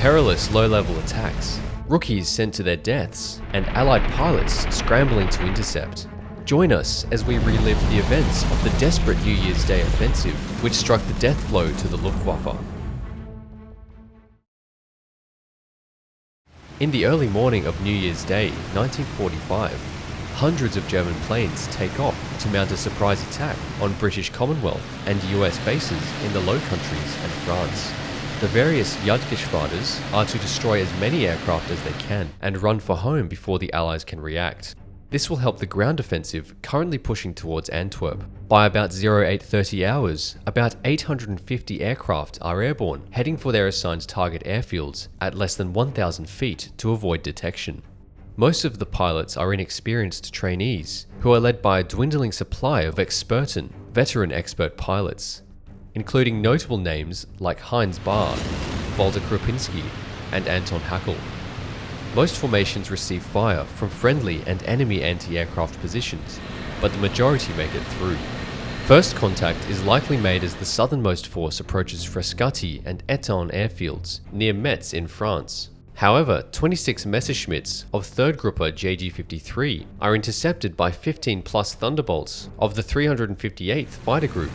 perilous low-level attacks, rookies sent to their deaths, and Allied pilots scrambling to intercept. Join us as we relive the events of the desperate New Year's Day offensive, which struck the death blow to the Luftwaffe. In the early morning of New Year's Day, 1945, hundreds of German planes take off to mount a surprise attack on British Commonwealth and US bases in the Low Countries and France. The various Jagdgeschwaders are to destroy as many aircraft as they can and run for home before the Allies can react. This will help the ground offensive currently pushing towards Antwerp. By about 0830 hours, about 850 aircraft are airborne, heading for their assigned target airfields at less than 1,000 feet to avoid detection. Most of the pilots are inexperienced trainees, who are led by a dwindling supply of experten, veteran expert pilots, including notable names like Heinz Bahr, Walter Krupinski, and Anton Hackel. Most formations receive fire from friendly and enemy anti-aircraft positions, but the majority make it through. First contact is likely made as the southernmost force approaches Frascati and Etampes airfields near Metz in France. However, 26 Messerschmitts of 3rd Grupper JG-53 are intercepted by 15 plus Thunderbolts of the 358th Fighter Group.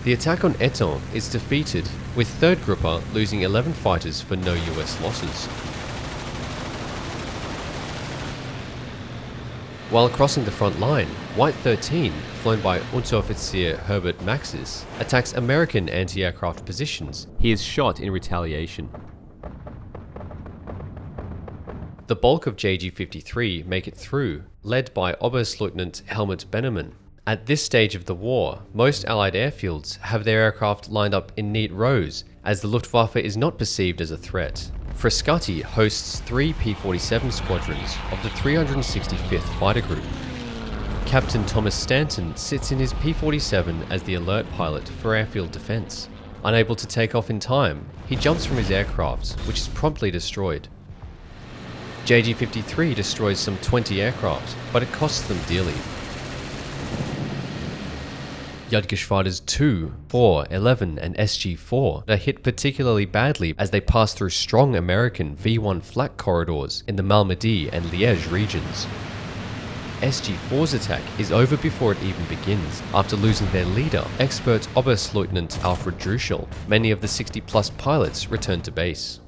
The attack on Etampes is defeated, with 3rd Grupper losing 11 fighters for no US losses. While crossing the front line, White 13, flown by Unteroffizier Herbert Maxis, attacks American anti-aircraft positions. He is shot in retaliation. The bulk of JG-53 make it through, led by Oberstleutnant Helmut Bennemann. At this stage of the war, most Allied airfields have their aircraft lined up in neat rows, as the Luftwaffe is not perceived as a threat. Frascati hosts 3 P-47 squadrons of the 365th Fighter Group. Captain Thomas Stanton sits in his P-47 as the alert pilot for airfield defense. Unable to take off in time, he jumps from his aircraft, which is promptly destroyed. JG-53 destroys some 20 aircraft, but it costs them dearly. Jagdgeschwaders 2, 4, 11 and SG-4 are hit particularly badly as they pass through strong American V-1 flak corridors in the Malmedy and Liège regions. SG-4's attack is over before it even begins, after losing their leader, expert Oberstleutnant Alfred Druschel. Many of the 60-plus pilots return to base.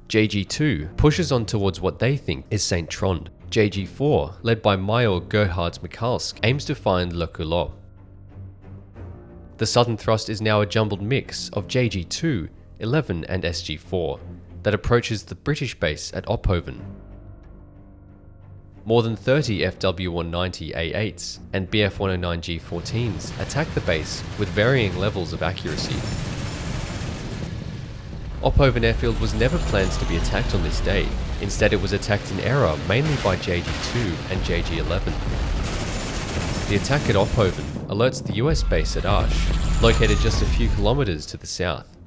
JG-2 pushes on towards what they think is St. Trond. JG-4, led by Major Gerhard Michalsk, aims to find Le Coulot. The southern thrust is now a jumbled mix of JG-2, 11 and SG-4 that approaches the British base at Opphoven. More than 30 FW-190A8s and Bf-109G14s attack the base with varying levels of accuracy. Opphoven Airfield was never planned to be attacked on this day. Instead, it was attacked in error mainly by JG-2 and JG-11. The attack at Opphoven alerts the US base at Arsch, located just a few kilometers to the south.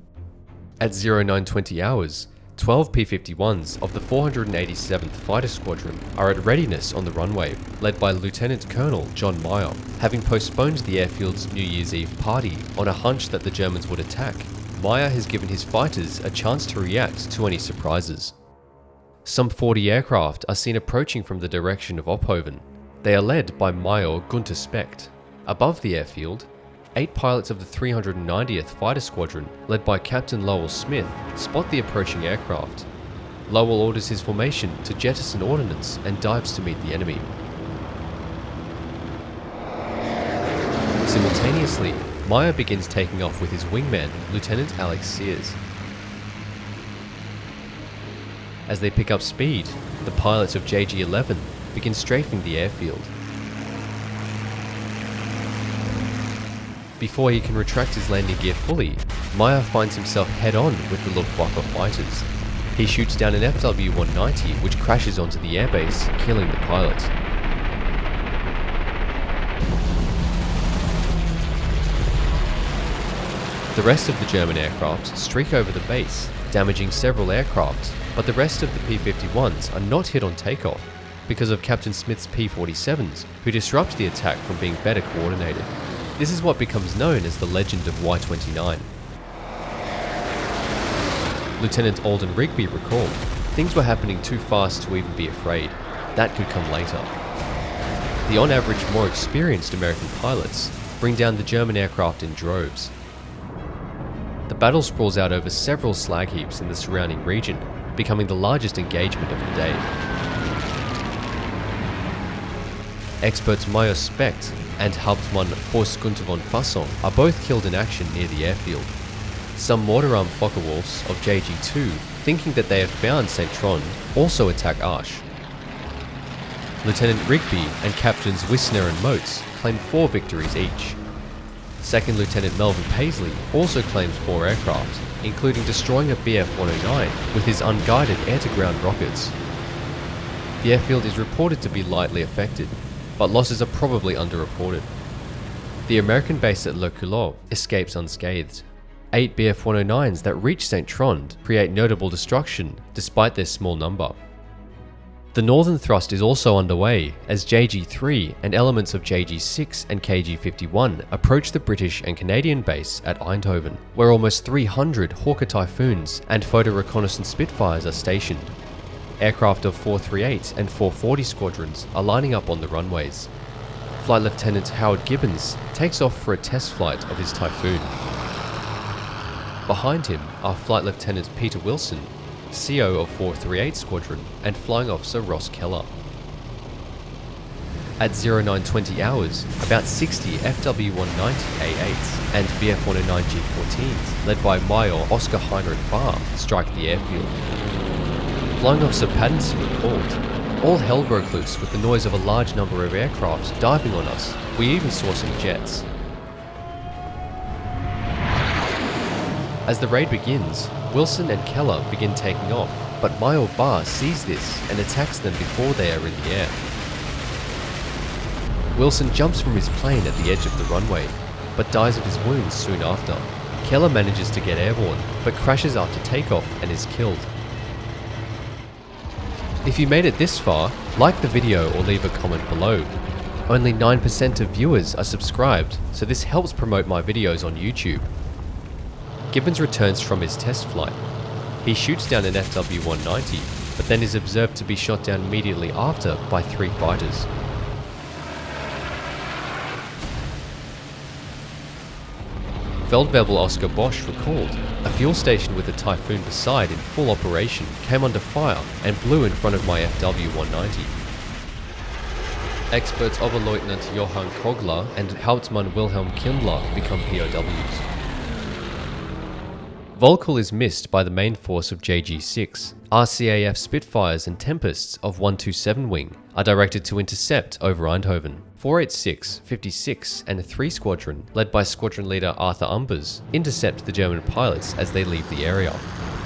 At 0920 hours, 12 P-51s of the 487th Fighter Squadron are at readiness on the runway, led by Lieutenant Colonel John Meyer, having postponed the airfield's New Year's Eve party on a hunch that the Germans would attack. Meyer has given his fighters a chance to react to any surprises. Some 40 aircraft are seen approaching from the direction of Opphoven. They are led by Major Gunther Specht. Above the airfield, 8 pilots of the 390th Fighter Squadron, led by Captain Lowell Smith, spot the approaching aircraft. Lowell orders his formation to jettison ordnance and dives to meet the enemy. Simultaneously, Meyer begins taking off with his wingman, Lieutenant Alex Sears. As they pick up speed, the pilots of JG-11 begin strafing the airfield. Before he can retract his landing gear fully, Meyer finds himself head-on with the Luftwaffe fighters. He shoots down an FW-190 which crashes onto the airbase, killing the pilot. The rest of the German aircraft streak over the base, damaging several aircraft, but the rest of the P-51s are not hit on takeoff because of Captain Smith's P-47s, who disrupt the attack from being better coordinated. This is what becomes known as the legend of Y-29. Lieutenant Alden Rigby recalled, "Things were happening too fast to even be afraid. That could come later." The on average more experienced American pilots bring down the German aircraft in droves. The battle sprawls out over several slag heaps in the surrounding region, becoming the largest engagement of the day. Experts Major Specht and Hauptmann Horst Gunther von Fassung are both killed in action near the airfield. Some mortar-armed Focke-Wulfs of JG-2, thinking that they have found St. Trond, also attack Arsch. Lieutenant Rigby and Captains Wissner and Motes claim 4 victories each. Second Lieutenant Melvin Paisley also claims 4 aircraft, including destroying a Bf-109 with his unguided air-to-ground rockets. The airfield is reported to be lightly affected, but losses are probably underreported. The American base at Le Coulot escapes unscathed. 8 Bf-109s that reach St. Trond create notable destruction despite their small number. The northern thrust is also underway as JG-3 and elements of JG-6 and KG-51 approach the British and Canadian base at Eindhoven, where almost 300 Hawker Typhoons and photo reconnaissance Spitfires are stationed. Aircraft of 438 and 440 squadrons are lining up on the runways. Flight Lieutenant Howard Gibbons takes off for a test flight of his Typhoon. Behind him are Flight Lieutenant Peter Wilson, CO of 438 Squadron, and Flying Officer Ross Keller. At 0920 hours, about 60 FW-190A8s and Bf-109 G14s, led by Major Oscar Heinrich Bahr, strike the airfield. Flying Officer Pattinson recalled, "All hell broke loose with the noise of a large number of aircraft diving on us. We even saw some jets." As the raid begins, Wilson and Keller begin taking off, but Major Bahr sees this and attacks them before they are in the air. Wilson jumps from his plane at the edge of the runway, but dies of his wounds soon after. Keller manages to get airborne, but crashes after takeoff and is killed. If you made it this far, like the video or leave a comment below. Only 9% of viewers are subscribed, so this helps promote my videos on YouTube. Gibbons returns from his test flight. He shoots down an FW-190, but then is observed to be shot down immediately after by 3 fighters. Feldwebel Oscar Bosch recalled, "A fuel station with a Typhoon beside in full operation came under fire and blew in front of my FW-190. Experts Oberleutnant Johann Kogler and Hauptmann Wilhelm Kindler become POWs. Volkel is missed by the main force of JG-6. RCAF Spitfires and Tempests of 127 Wing are directed to intercept over Eindhoven. 486, 56 and 3 Squadron, led by Squadron Leader Arthur Umbers, intercept the German pilots as they leave the area.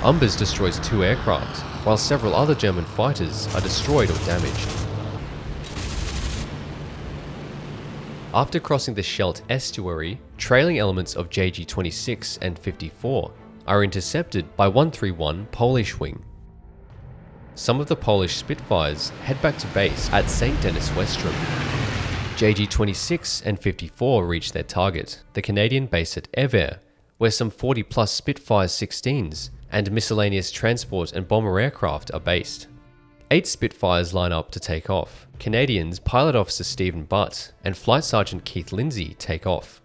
Umbers destroys 2 aircraft, while several other German fighters are destroyed or damaged. After crossing the Scheldt estuary, trailing elements of JG-26 and 54 are intercepted by 131 Polish Wing. Some of the Polish Spitfires head back to base at St. Denis Westrom. JG-26 and 54 reach their target, the Canadian base at Ever, where some 40 plus Spitfires 16s and miscellaneous transport and bomber aircraft are based. 8 Spitfires line up to take off. Canadians Pilot Officer Stephen Butt and Flight Sergeant Keith Lindsay take off.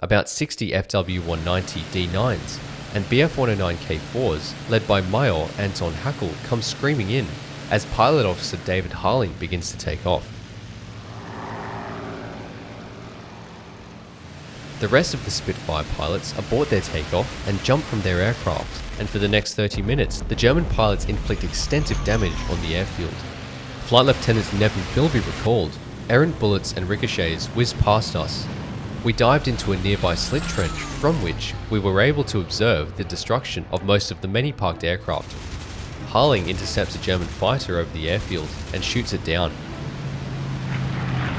About 60 FW-190 D9s and Bf-109 K4s, led by Major Anton Hackel, come screaming in as Pilot Officer David Harling begins to take off. The rest of the Spitfire pilots abort their takeoff and jump from their aircraft, and for the next 30 minutes, the German pilots inflict extensive damage on the airfield. Flight Lieutenant Nevin Philby recalled, "Errant bullets and ricochets whizzed past us. We dived into a nearby slit trench, from which we were able to observe the destruction of most of the many parked aircraft. Harling intercepts a German fighter over the airfield and shoots it down.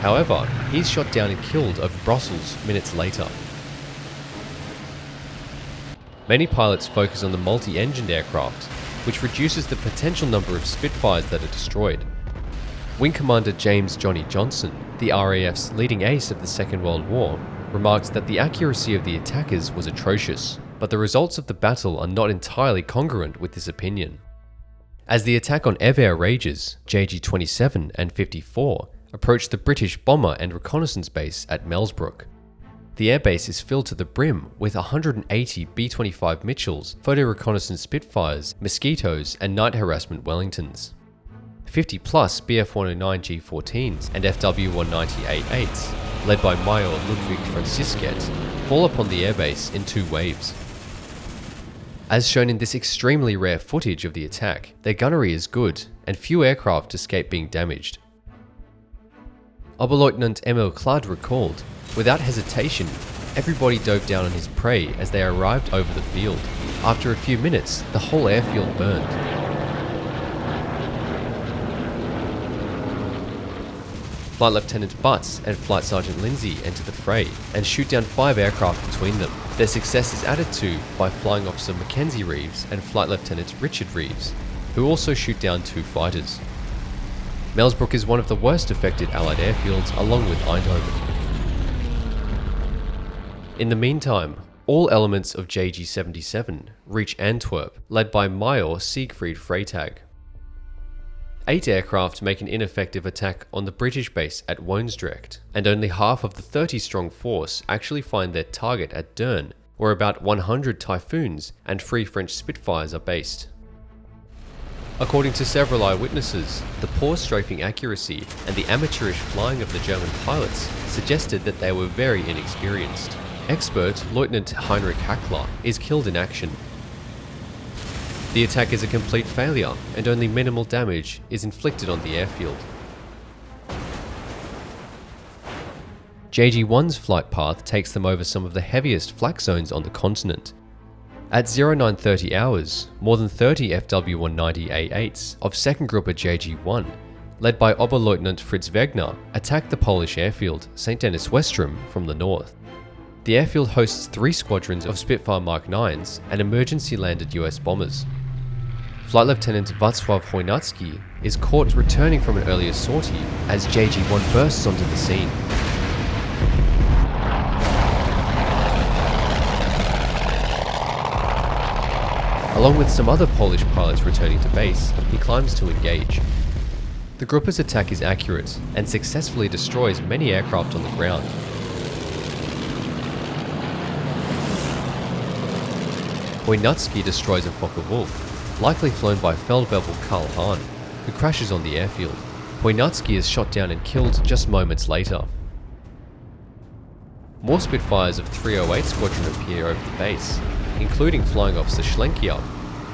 However, he's shot down and killed over Brussels minutes later." Many pilots focus on the multi-engined aircraft, which reduces the potential number of Spitfires that are destroyed. Wing Commander James Johnny Johnson, the RAF's leading ace of the Second World War, remarks that the accuracy of the attackers was atrocious. but the results of the battle are not entirely congruent with this opinion. As the attack on Ever rages, JG-27 and 54 approach the British bomber and reconnaissance base at Mellsbrook. The airbase is filled to the brim with 180 B-25 Mitchells, photo reconnaissance Spitfires, Mosquitoes, and night harassment Wellingtons. 50 plus Bf-109 G-14s and FW-190 led by Major Ludwig Francisquet, fall upon the airbase in 2 waves. As shown in this extremely rare footage of the attack, their gunnery is good, and few aircraft escape being damaged. Oberleutnant Emil Kladd recalled, "Without hesitation, everybody dove down on his prey as they arrived over the field. After a few minutes, the whole airfield burned." Flight Lieutenant Butts and Flight Sergeant Lindsay enter the fray and shoot down 5 aircraft between them. Their success is added to by Flying Officer Mackenzie Reeves and Flight Lieutenant Richard Reeves, who also shoot down 2 fighters. Mellsbrook is one of the worst affected Allied airfields along with Eindhoven. In the meantime, all elements of JG-77 reach Antwerp, led by Major Siegfried Freytag. 8 aircraft make an ineffective attack on the British base at Woensdrecht, and only half of the 30-strong force actually find their target at Deurne, where about 100 Typhoons and 3 French Spitfires are based. According to several eyewitnesses, the poor strafing accuracy and the amateurish flying of the German pilots suggested that they were very inexperienced. Expert Lieutenant Heinrich Hackler is killed in action. The attack is a complete failure, and only minimal damage is inflicted on the airfield. JG-1's flight path takes them over some of the heaviest flak zones on the continent. At 0930 hours, more than 30 FW-190A8s of 2nd Gruppe JG-1, led by Oberleutnant Fritz Wegner, attacked the Polish airfield St. Denis Westrum from the north. The airfield hosts 3 squadrons of Spitfire Mark 9s and emergency-landed US bombers. Flight Lieutenant Václav Chojnacký is caught returning from an earlier sortie as JG-1 bursts onto the scene. Along with some other Polish pilots returning to base, he climbs to engage. The Gruppe's attack is accurate and successfully destroys many aircraft on the ground. Chojnacký destroys a Focke-Wulf, likely flown by Feldwebel Karl Hahn, who crashes on the airfield. Chojnacký is shot down and killed just moments later. More Spitfires of 308 Squadron appear over the base, including Flying Officer Schlenkier.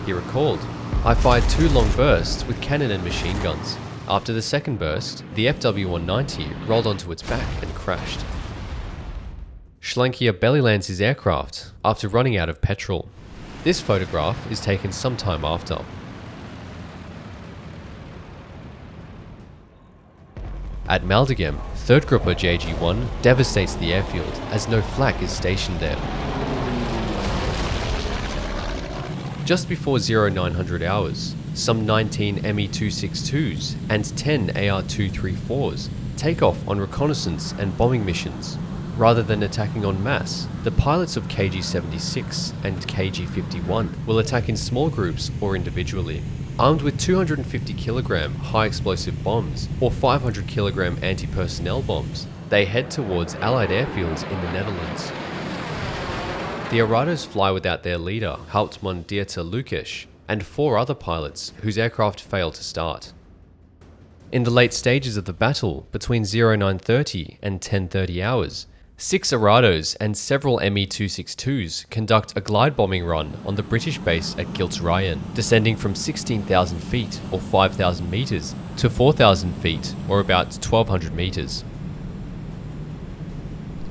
He recalled, "I fired 2 long bursts with cannon and machine guns. After the second burst, the FW-190 rolled onto its back and crashed." Schlenkier belly lands his aircraft after running out of petrol. This photograph is taken some time after. At Maldegem, 3rd Gruppe JG-1 devastates the airfield as no flak is stationed there. Just before 0900 hours, some 19 Me-262s and 10 AR-234s take off on reconnaissance and bombing missions. Rather than attacking en masse, the pilots of KG-76 and KG-51 will attack in small groups or individually. Armed with 250 kg high explosive bombs or 500 kg anti-personnel bombs, they head towards Allied airfields in the Netherlands. The Arados fly without their leader, Hauptmann Dieter Lukesch, and 4 other pilots whose aircraft fail to start. In the late stages of the battle, between 0930 and 1030 hours, 6 Arados and several Me-262s conduct a glide bombing run on the British base at Giltz-Ryen, descending from 16,000 feet or 5,000 meters to 4,000 feet or about 1,200 meters.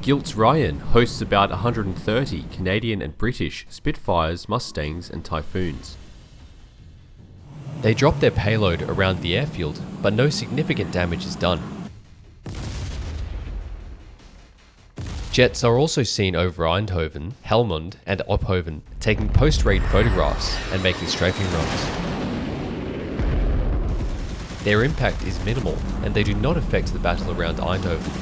Giltz-Ryen hosts about 130 Canadian and British Spitfires, Mustangs and Typhoons. They drop their payload around the airfield, but no significant damage is done. Jets are also seen over Eindhoven, Helmond and Ophoven, taking post-raid photographs and making strafing runs. Their impact is minimal, and they do not affect the battle around Eindhoven.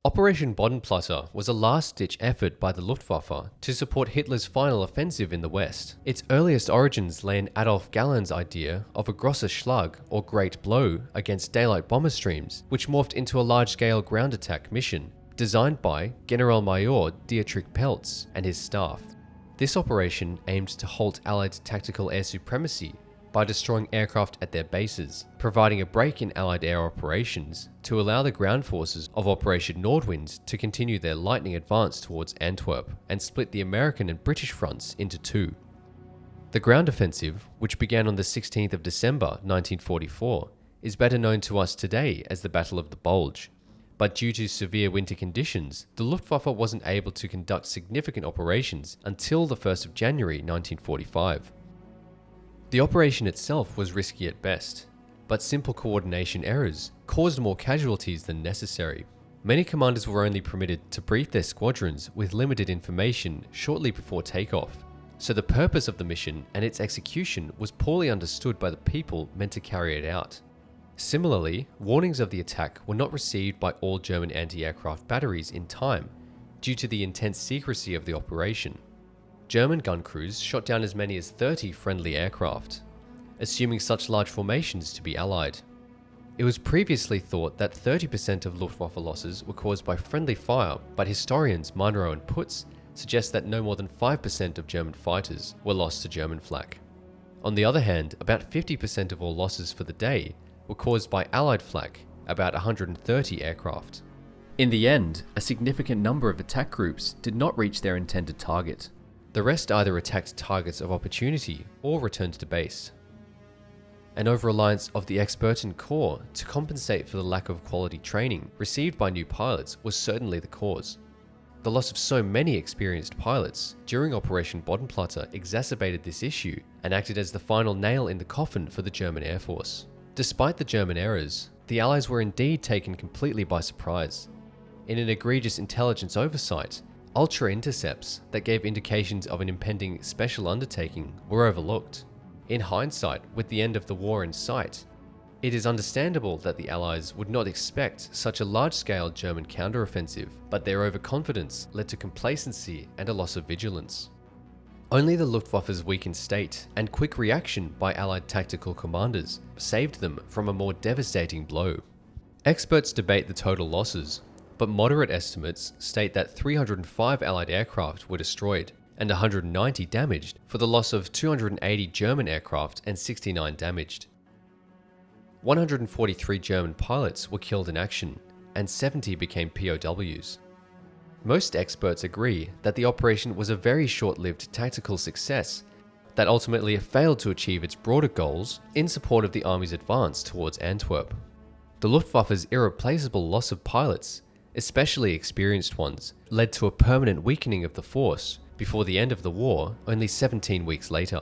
Operation Bodenplatte was a last-ditch effort by the Luftwaffe to support Hitler's final offensive in the West. Its earliest origins lay in Adolf Galland's idea of a Grosser Schlag, or Great Blow, against daylight bomber streams, which morphed into a large-scale ground attack mission, designed by Generalmajor Dietrich Peltz and his staff. This operation aimed to halt Allied tactical air supremacy by destroying aircraft at their bases, providing a break in Allied air operations to allow the ground forces of Operation Nordwind to continue their lightning advance towards Antwerp and split the American and British fronts into two. The ground offensive, which began on the 16th of December 1944, is better known to us today as the Battle of the Bulge. But due to severe winter conditions, the Luftwaffe wasn't able to conduct significant operations until the 1st of January 1945. The operation itself was risky at best, but simple coordination errors caused more casualties than necessary. Many commanders were only permitted to brief their squadrons with limited information shortly before takeoff, so the purpose of the mission and its execution was poorly understood by the people meant to carry it out. Similarly, warnings of the attack were not received by all German anti-aircraft batteries in time due to the intense secrecy of the operation. German gun crews shot down as many as 30 friendly aircraft, assuming such large formations to be Allied. It was previously thought that 30% of Luftwaffe losses were caused by friendly fire, but historians Munro and Putz suggest that no more than 5% of German fighters were lost to German flak. On the other hand, about 50% of all losses for the day were caused by Allied flak, about 130 aircraft. In the end, a significant number of attack groups did not reach their intended target. The rest either attacked targets of opportunity or returned to base. An over-reliance of the Experten Corps to compensate for the lack of quality training received by new pilots was certainly the cause. The loss of so many experienced pilots during Operation Bodenplatte exacerbated this issue and acted as the final nail in the coffin for the German Air Force. Despite the German errors, the Allies were indeed taken completely by surprise. In an egregious intelligence oversight, ultra intercepts that gave indications of an impending special undertaking were overlooked. In hindsight, with the end of the war in sight, it is understandable that the Allies would not expect such a large-scale German counteroffensive, but their overconfidence led to complacency and a loss of vigilance. Only the Luftwaffe's weakened state and quick reaction by Allied tactical commanders saved them from a more devastating blow. Experts debate the total losses, but moderate estimates state that 305 Allied aircraft were destroyed and 190 damaged, for the loss of 280 German aircraft and 69 damaged. 143 German pilots were killed in action, and 70 became POWs. Most experts agree that the operation was a very short-lived tactical success that ultimately failed to achieve its broader goals in support of the army's advance towards Antwerp. The Luftwaffe's irreplaceable loss of pilots, especially experienced ones, led to a permanent weakening of the force before the end of the war, only 17 weeks later.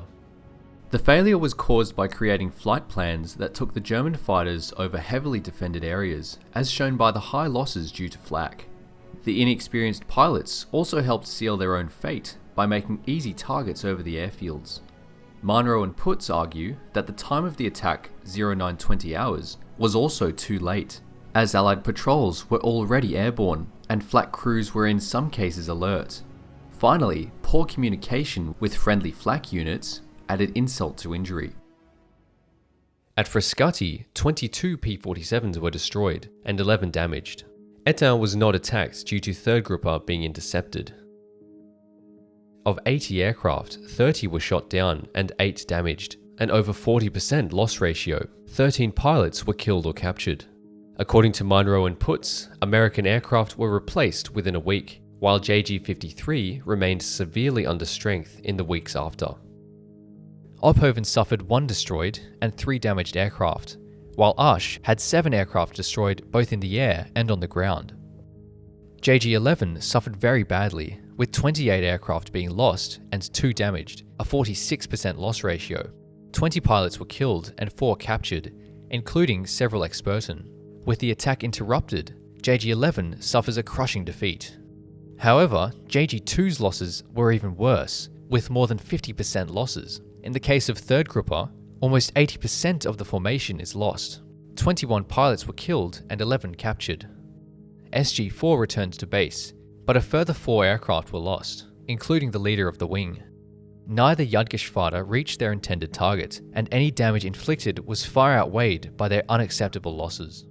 The failure was caused by creating flight plans that took the German fighters over heavily defended areas, as shown by the high losses due to flak. The inexperienced pilots also helped seal their own fate by making easy targets over the airfields. Munro and Putz argue that the time of the attack, 0920 hours, was also too late, as Allied patrols were already airborne and flak crews were in some cases alert. Finally, poor communication with friendly flak units added insult to injury. At Frascati, 22 P-47s were destroyed and 11 damaged. Etun was not attacked due to third grouper being intercepted. Of 80 aircraft, 30 were shot down and 8 damaged, an over 40% loss ratio. 13 pilots were killed or captured. According to Munro and Putz, American aircraft were replaced within a week, while JG-53 remained severely under strength in the weeks after. Opphoven suffered 1 destroyed and 3 damaged aircraft, while Ush had 7 aircraft destroyed both in the air and on the ground. JG-11 suffered very badly, with 28 aircraft being lost and 2 damaged, a 46% loss ratio. 20 pilots were killed and 4 captured, including several Experten. With the attack interrupted, JG-11 suffers a crushing defeat. However, JG-2's losses were even worse, with more than 50% losses. In the case of third grouper, almost 80% of the formation is lost. 21 pilots were killed and 11 captured. SG-4 returned to base, but a further 4 aircraft were lost, including the leader of the wing. Neither Jagdgeschwader reached their intended target, and any damage inflicted was far outweighed by their unacceptable losses.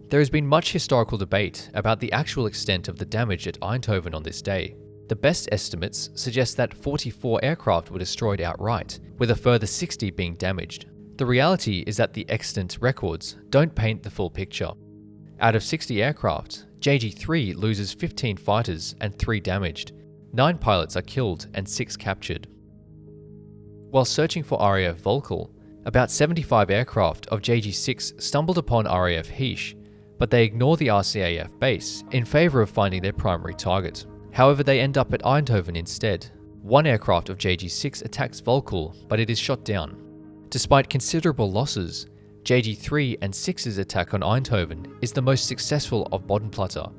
There has been much historical debate about the actual extent of the damage at Eindhoven on this day. The best estimates suggest that 44 aircraft were destroyed outright, with a further 60 being damaged. The reality is that the extant records don't paint the full picture. Out of 60 aircraft, JG-3 loses 15 fighters and 3 damaged. 9 pilots are killed and 6 captured. While searching for RAF Volkel, about 75 aircraft of JG-6 stumbled upon RAF Heesch, but they ignore the RCAF base in favour of finding their primary target. However, they end up at Eindhoven instead. 1 aircraft of JG-6 attacks Volkel, but it is shot down. Despite considerable losses, JG-3 and 6's attack on Eindhoven is the most successful of Bodenplatte.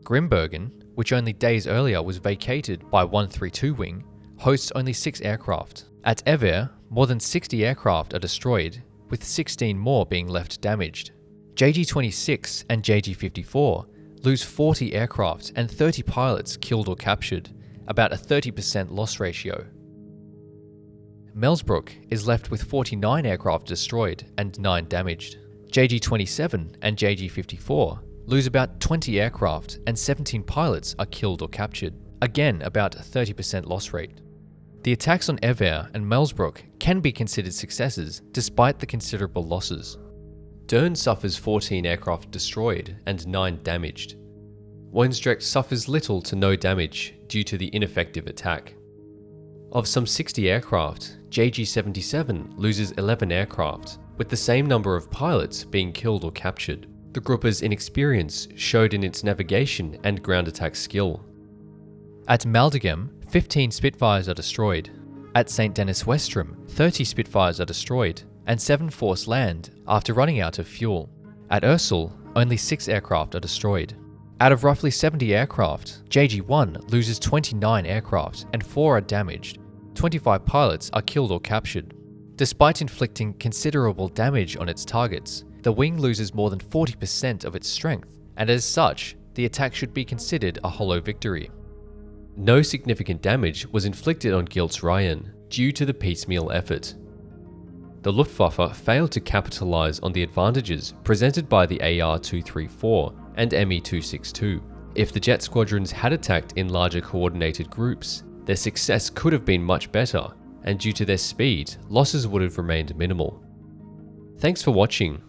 Grimbergen, which only days earlier was vacated by 132 Wing, hosts only 6 aircraft. At Ever, more than 60 aircraft are destroyed, with 16 more being left damaged. JG-26 and JG-54 lose 40 aircraft and 30 pilots killed or captured, about a 30% loss ratio. Melsbroek is left with 49 aircraft destroyed and 9 damaged. JG-27 and JG-54 lose about 20 aircraft and 17 pilots are killed or captured, again about a 30% loss rate. The attacks on Ever and Melsbroek can be considered successes despite the considerable losses. Dern suffers 14 aircraft destroyed and 9 damaged. Woensdrecht suffers little to no damage due to the ineffective attack. Of some 60 aircraft, JG-77 loses 11 aircraft, with the same number of pilots being killed or captured. The Gruppe's inexperience showed in its navigation and ground attack skill. At Maldegem, 15 Spitfires are destroyed. At St. Denis Westrom, 30 Spitfires are destroyed, and 7 force land after running out of fuel. At Ursel, only 6 aircraft are destroyed. Out of roughly 70 aircraft, JG-1 loses 29 aircraft and 4 are damaged. 25 pilots are killed or captured. Despite inflicting considerable damage on its targets, the wing loses more than 40% of its strength, and as such, the attack should be considered a hollow victory. No significant damage was inflicted on Giltz-Ryan due to the piecemeal effort. The Luftwaffe failed to capitalize on the advantages presented by the AR-234 and ME-262. If the jet squadrons had attacked in larger coordinated groups, their success could have been much better, and due to their speed, losses would have remained minimal. Thanks for watching.